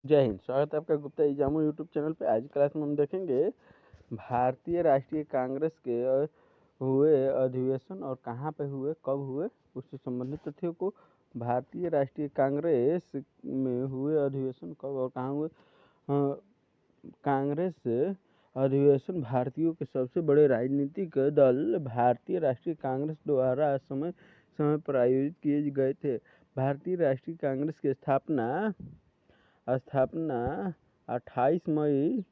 जय हिंद। स्वागत है आपका गुप्ता एग्जामो यूट्यूब चैनल पे। आज की क्लास में हम देखेंगे भारतीय राष्ट्रीय कांग्रेस के हुए अधिवेशन और कहाँ पे हुए, कब हुए, उससे संबंधित तथ्यों को। भारतीय राष्ट्रीय कांग्रेस में हुए अधिवेशन कब और कहाँ हुए। कांग्रेस अधिवेशन भारतीयों के सबसे बड़े राजनीतिक दल भारतीय राष्ट्रीय कांग्रेस द्वारा समय समय पर आयोजित किए गए थे। भारतीय राष्ट्रीय कांग्रेस की स्थापना 28 मई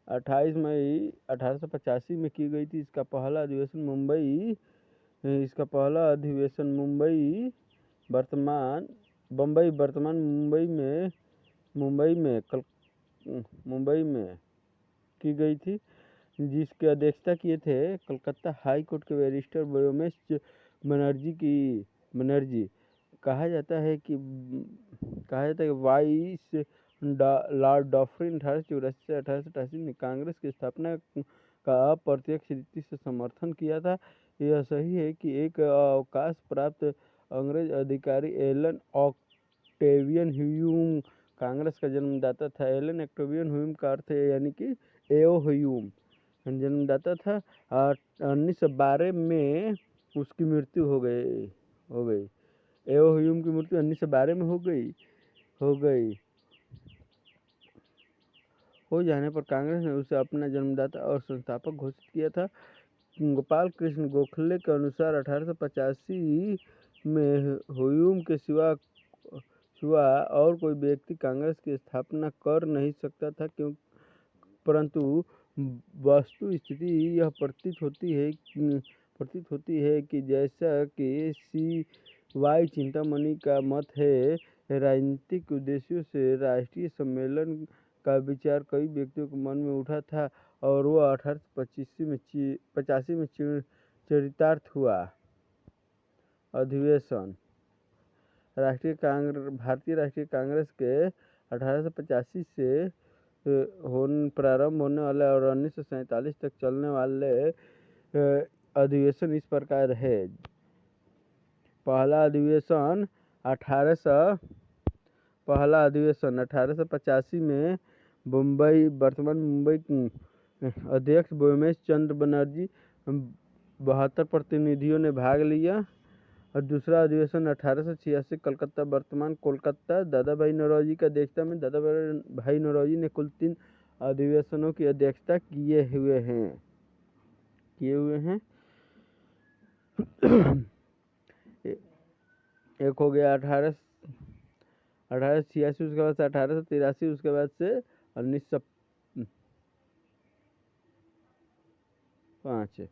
1885 में की गई थी। इसका पहला अधिवेशन वर्तमान मुंबई में की गई थी, जिसकी अध्यक्षता किए थे कलकत्ता हाई कोर्ट के बैरिस्टर व्योमेश बनर्जी। कहा जाता है कि वाइस लॉर्ड डॉफ्रिन 1884 से 1888 में कांग्रेस की स्थापना का अप्रत्यक्ष रीति से समर्थन किया था। यह सही है कि एक अवकाश प्राप्त अंग्रेज अधिकारी एलन ऑक्टेवियन ह्यूम कांग्रेस का जन्मदाता था। एलन ऑक्टेवियन ह्यूम का अर्थ है यानी कि एओ ह्यूम जन्मदाता था। 1912 में उसकी मृत्यु हो गई। एओ ह्यूम की मृत्यु 1912 में हो जाने पर कांग्रेस ने उसे अपना जन्मदाता और संस्थापक घोषित किया था। गोपाल कृष्ण गोखले के अनुसार 1885 में ह्यूम के सिवा और कोई व्यक्ति कांग्रेस की स्थापना कर नहीं सकता था, परंतु वस्तु स्थिति यह प्रतीत होती है कि जैसा कि CY चिंतामणि का मत है, राजनीतिक उद्देश्यों से राष्ट्रीय सम्मेलन का विचार कई व्यक्तियों के मन में उठा था और वह 1885 में चरितार्थ हुआ। अधिवेशन भारतीय राष्ट्रीय कांग्रेस के 1885 से प्रारंभ होने वाले और 1947 तक चलने वाले अधिवेशन इस प्रकार है। पहला अधिवेशन 1885 में वर्तमान मुंबई अध्यक्ष व्योमेश चंद्र बनर्जी 72 प्रतिनिधियों ने भाग लिया। और दूसरा अधिवेशन 1886 कलकत्ता वर्तमान कोलकाता दादा भाई नौरोजी की अध्यक्षता में। दादा भाई नौरोजी ने कुल 3 अधिवेशनों की अध्यक्षता किए हुए हैं। एक हो गया 1886, उसके बाद से 1883, उसके बाद से 1905।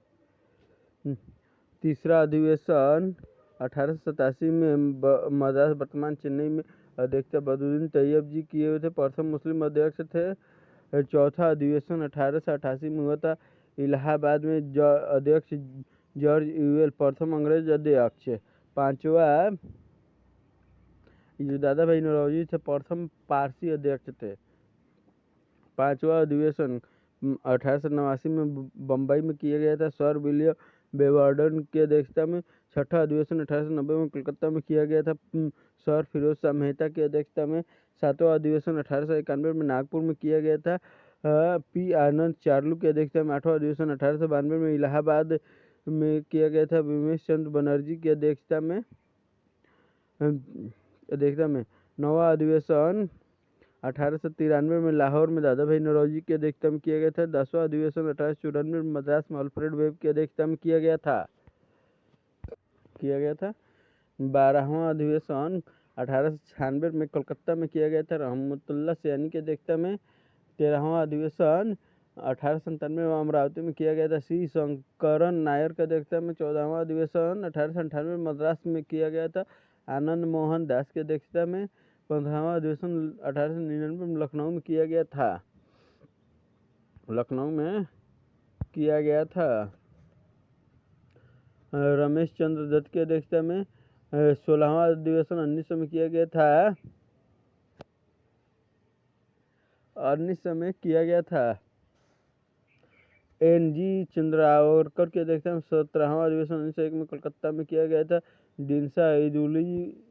तीसरा अधिवेशन 1887 में मद्रास वर्तमान चेन्नई में अध्यक्षता बदरुद्दीन तैयब जी किए हुए थे। प्रथम मुस्लिम अध्यक्ष थे। चौथा अधिवेशन 1888 में हुआ था। इलाहाबाद में अध्यक्ष जॉर्ज यूएल प्रथम अंग्रेज अध्यक्ष। पांचवा जो दादा भाई नौरोजी थे प्रथम पारसी अध्यक्ष थे। पांचवा अधिवेशन 1889 में बम्बई में किया गया था, सर विलियम बेवर्डन की अध्यक्षता में। छठा अधिवेशन 1890 में कलकत्ता में किया गया था, सर फिरोज शाह मेहता की अध्यक्षता में। सातवां अधिवेशन 1891 में नागपुर में किया गया था, P आनंद चार्लू की अध्यक्षता में। आठवां अधिवेशन 1892 में इलाहाबाद में किया गया था, व्योमेश चंद्र बनर्जी की अध्यक्षता में। नौवां अधिवेशन 1893 में लाहौर में दादा भाई नौरोजी की अध्यक्षता में किया गया था। 10वां अधिवेशन 1894 में मद्रास में अल्फ्रेड वेब की अध्यक्षता में किया गया था। 12वां अधिवेशन 1896 में कलकत्ता में किया गया था, रहमतुल्लाह सैनी की अध्यक्षता में। 13वां अधिवेशन 1897 में अमरावती में किया गया था, C शंकरन नायर की अध्यक्षता में। 14वां अधिवेशन 1898 में मद्रास में किया गया था, आनंद मोहन दास की अध्यक्षता में। 15वां अधिवेशन 1899 में लखनऊ में किया गया था, रमेश चंद्र दत्त की अध्यक्षता में। 16वां अधिवेशन 1900 में किया गया था, NG चंद्रावरकर की अध्यक्षता में। 17वां अधिवेशन 1901 में कलकत्ता में किया गया था, दिनसा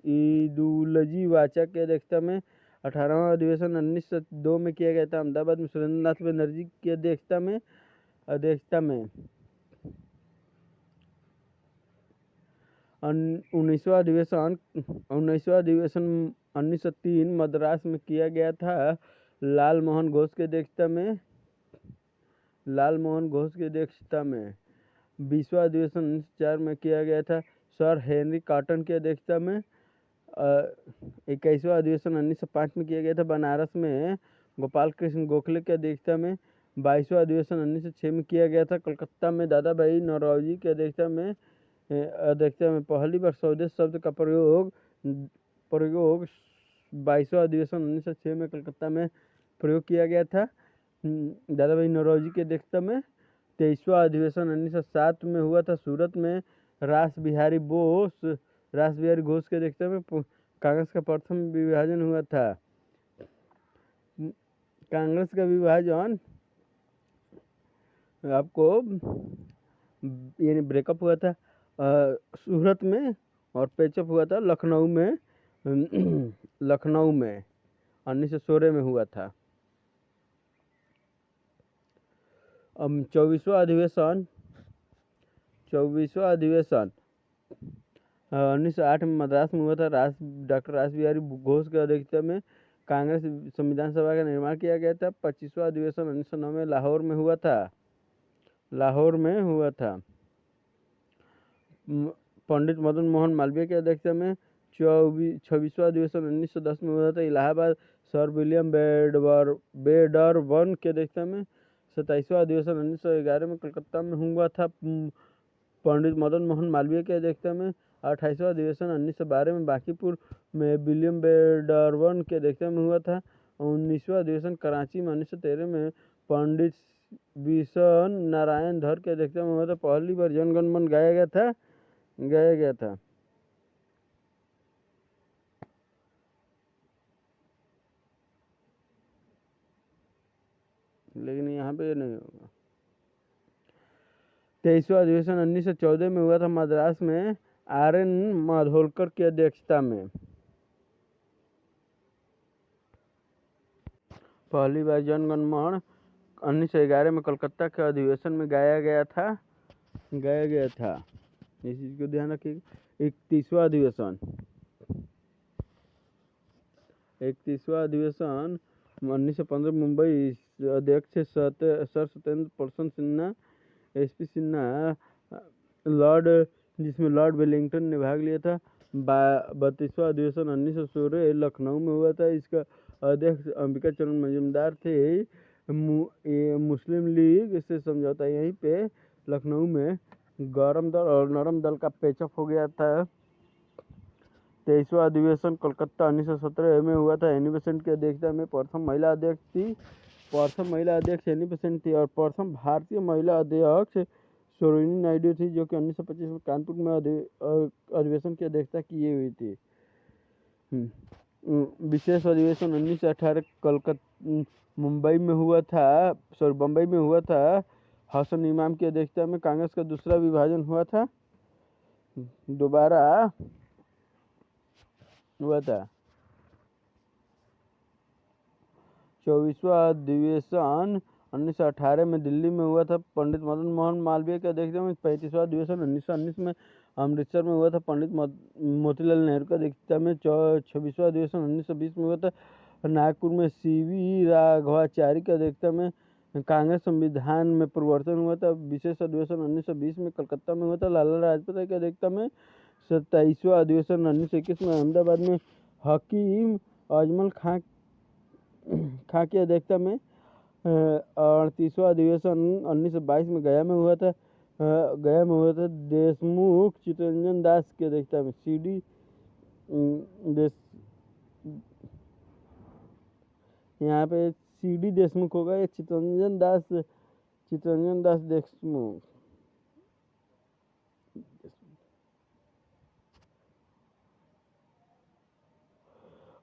ईदुलजी वाचा की अध्यक्षता में। 18वां अधिवेशन 1902 में किया गया था अहमदाबाद में सुरेंद्र नाथ बनर्जी की अध्यक्षता में 19वां अधिवेशन 1903 मद्रास में किया गया था लाल मोहन घोष की अध्यक्षता में। 20वां अधिवेशन 1904 में किया गया था सर हेनरी कॉटन की अध्यक्षता में। 21वां अधिवेशन 1905 में किया गया था बनारस में गोपाल कृष्ण गोखले की अध्यक्षता में। 22वां अधिवेशन 1906 में किया गया था कलकत्ता में दादा भाई नौरोजी की अध्यक्षता में। पहली बार स्वदेश शब्द का प्रयोग 22वां अधिवेशन 1906 में कलकत्ता में प्रयोग किया गया था दादा भाई नौरोजी की अध्यक्षता में। 23वां अधिवेशन 1907 में हुआ था सूरत में रास बिहारी घोष की अध्यक्षता में कांग्रेस का प्रथम विभाजन हुआ था। कांग्रेस का विभाजन आपको यानी ब्रेकअप हुआ था सूरत में और पैचअप हुआ था लखनऊ में 1916 में हुआ था। 24वां अधिवेशन 1908 में मद्रास में हुआ था डॉक्टर रास बिहारी घोष की अध्यक्षता में कांग्रेस संविधान सभा का निर्माण किया गया था। 25वां अधिवेशन 1909 में लाहौर में हुआ था। पंडित मदन मोहन मालवीय की अध्यक्षता में। 26वां अधिवेशन 1910 में हुआ था इलाहाबाद सर विलियम बेडरबर्न की अध्यक्षता में। 27वां अधिवेशन 1911 में कलकत्ता में हुआ था पंडित मदन मोहन मालवीय की अध्यक्षता में। 28वां अधिवेशन 1912 में बांकीपुर में विलियम बेडरबर्न की अध्यक्षता में हुआ था। 19वां अधिवेशन कराची में 1913 में पंडित बिशन नारायण धर की अध्यक्षता में हुआ था। पहली बार जनगण मन गाया गया था। लेकिन यहाँ पे नहीं होगा। 23वां अधिवेशन 1914 में हुआ था मद्रास में RN माधोलकर की अध्यक्षता में। पहली बार जनगण मन 1911 में कलकत्ता के अधिवेशन में गाया गया था। इस चीज को ध्यान रखिएगा। 31वां अधिवेशन 1915 मुंबई अध्यक्ष सर सत्येंद्र प्रसन्न सिन्हा SP सिन्हा जिसमें लॉर्ड वेलिंगटन ने भाग लिया था। 32वां अधिवेशन 1916 लखनऊ में हुआ था। इसका अध्यक्ष अंबिका चरण मजूमदार थे। मुस्लिम लीग से समझौता यहीं पे लखनऊ में गरम दल और नरम दल का पेचअप हो गया था। 23वां अधिवेशन कलकत्ता 1917 में हुआ था। एनी बेसेंट की अध्यक्षता में प्रथम महिला अध्यक्ष एनी बेसेंट थी और प्रथम भारतीय महिला अध्यक्ष सरोजिनी नायडू थी जो कि 1925 में कानपुर में अधिवेशन की अध्यक्षता किए हुई थी। विशेष अधिवेशन 1918 बम्बई में हुआ था। हसन इमाम की अध्यक्षता में कांग्रेस का दूसरा विभाजन हुआ था। दोबारा हुआ था। 24वां अधिवेशन 1918 में दिल्ली में हुआ था पंडित मदन मोहन मालवीय की अध्यक्षता में। 35वां अधिवेशन 1919 में अमृतसर में हुआ था पंडित मोतीलाल नेहरू की अध्यक्षता में। 26वां अधिवेशन 1920 में हुआ था नागपुर में CV राघवाचारी की अध्यक्षता में। कांग्रेस संविधान में परिवर्तन हुआ था। विशेष अधिवेशन 1920 में कलकत्ता में हुआ था लाला लाजपत राय की अध्यक्षता में। 27वां अधिवेशन 1921 में अहमदाबाद में हकीम अजमल खां की अध्यक्षता में। 38वां अधिवेशन 1922 में गया में हुआ था देशमुख चित्तरंजन दास की अध्यक्षता में। यहाँ पे CD देशमुख होगा या चित्तरंजन दास देशमुख।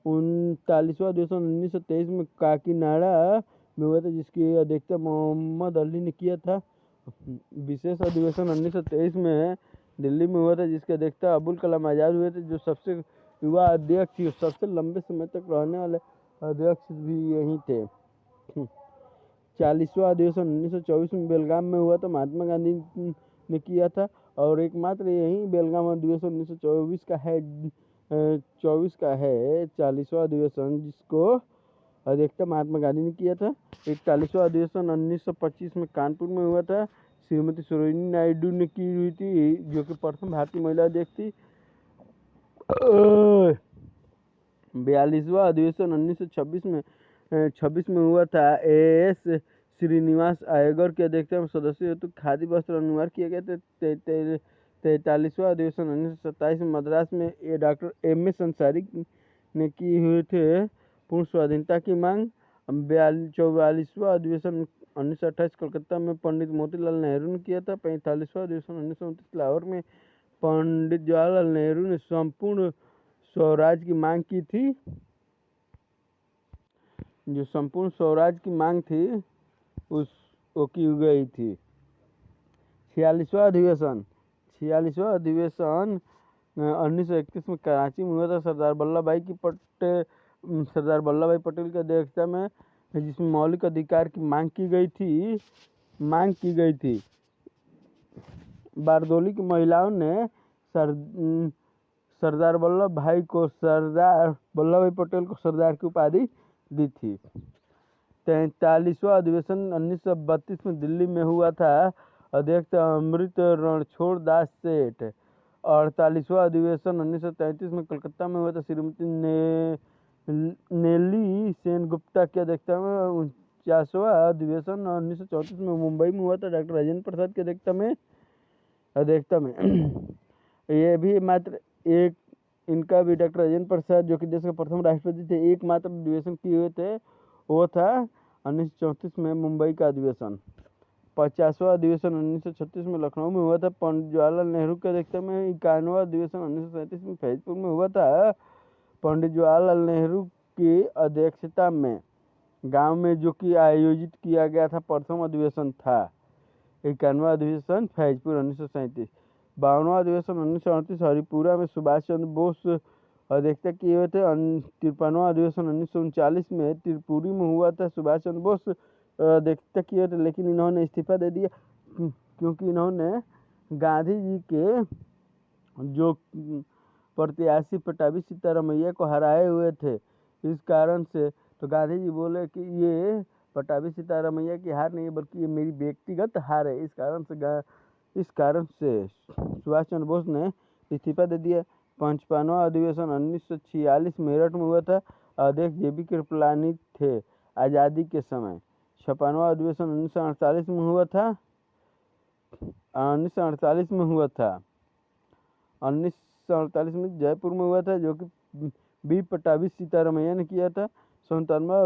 39वां अधिवेशन 1923 में काकीनाडा में हुआ था जिसकी अध्यक्षता मोहम्मद अली ने किया था। विशेष अधिवेशन 1923 में दिल्ली में हुआ था जिसकी अध्यक्षता अबुल कलाम आज़ाद हुए थे जो सबसे युवा अध्यक्ष थी। सबसे लंबे समय तक रहने वाले अध्यक्ष भी यही थे। 40वां अधिवेशन 1924 में बेलगाम में हुआ था, महात्मा गांधी ने किया था। और एकमात्र यही बेलगाम अधिवेशन 1924 का है, 40वां अधिवेशन जिसको अध्यक्षता महात्मा गांधी ने किया था। 41वां अधिवेशन 1925 में कानपुर में हुआ था, श्रीमती सरोजिनी नायडू ने की हुई थी, जो कि प्रथम भारतीय महिला अध्यक्ष थी। 42वां अधिवेशन 1926 में हुआ था। एएस श्रीनिवास आयगर की अध्यक्षता में सदस्यों हेतु खादी वस्त्र अनिवार्य किए गए थे। 43वां अधिवेशन 1927 में मद्रास में डॉक्टर MS अंसारी ने की हुए थे पूर्ण स्वाधीनता की मांग। 44वां अधिवेशन 1928 कलकत्ता में पंडित मोतीलाल नेहरू ने किया था। 45वां अधिवेशन 1929 लाहौर में पंडित जवाहरलाल नेहरू ने संपूर्ण स्वराज की मांग की थी। जो संपूर्ण स्वराज की मांग थी वो की गई थी। 46वां अधिवेशन 1931 में कराची में हुआ था, सरदार वल्लभ भाई पटेल की अध्यक्षता में, जिसमें मौलिक अधिकार की मांग की गई थी। बारदोली की महिलाओं ने सरदार वल्लभ भाई पटेल को सरदार की उपाधि दी थी। 43वां अधिवेशन 1932 में दिल्ली में हुआ था, अध्यक्ष अमृत रणछोड़ दास सेठ। 48वां अधिवेशन 1933 में कलकत्ता में हुआ था, श्रीमती नेली सेनगुप्ता की अध्यक्षता में। 49वां अधिवेशन 1934 में मुंबई में हुआ था, डॉक्टर राजेंद्र प्रसाद की अध्यक्षता में। ये भी मात्र एक इनका भी डॉक्टर राजेंद्र प्रसाद, जो कि देश के प्रथम राष्ट्रपति थे, एकमात्र अधिवेशन किए हुए थे, वो था 1934 में मुंबई का अधिवेशन। 50वां अधिवेशन 1936 में लखनऊ में हुआ था, पंडित जवाहरलाल नेहरू की अध्यक्षता में। 51वां अधिवेशन 1937 में फैजपुर में हुआ था, पंडित जवाहरलाल नेहरू की अध्यक्षता में, गांव में, जो कि आयोजित किया गया था, प्रथम अधिवेशन था। 51वां अधिवेशन फैजपुर 1937। 52वां अधिवेशन 1938 हरिपुरा में सुभाष चंद्र बोस अध्यक्षता किए हुए थे। 53वां अधिवेशन 1939 में त्रिपुरी में हुआ था, सुभाष चंद्र बोस अध्यक्षता किए हुए थे, लेकिन इन्होंने इस्तीफा दे दिया क्योंकि इन्होंने गांधी जी के जो प्रत्याशी पट्टाभी सीतारमैया को हराए हुए थे, इस कारण से तो गांधी जी बोले कि ये पट्टाभी सीतारमैया की हार नहीं है, बल्कि ये मेरी व्यक्तिगत हार है। इस कारण से सुभाष चंद्र बोस ने इस्तीफा दे दिया। 55वां अधिवेशन 1946 मेरठ में हुआ था, अध्यक्ष JB कृपलानी थे आज़ादी के समय। 56वां अधिवेशन 1948 में हुआ था। 1948 में जयपुर में हुआ था, जो कि बी पट्टाभी सीतारमैया ने किया था। 57वां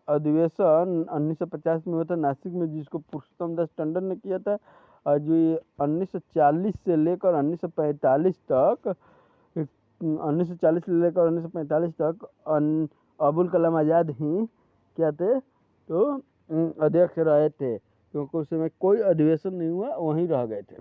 अधिवेशन 1950 में हुआ था नासिक में, जिसको पुरुषोत्तम दास टंडन ने किया था। और जो 1940 से लेकर 1945 तक अबुल कलाम आज़ाद ही क्या थे, तो अध्यक्ष रहे थे, क्योंकि उस समय कोई अधिवेशन नहीं हुआ, वहीं रह गए थे।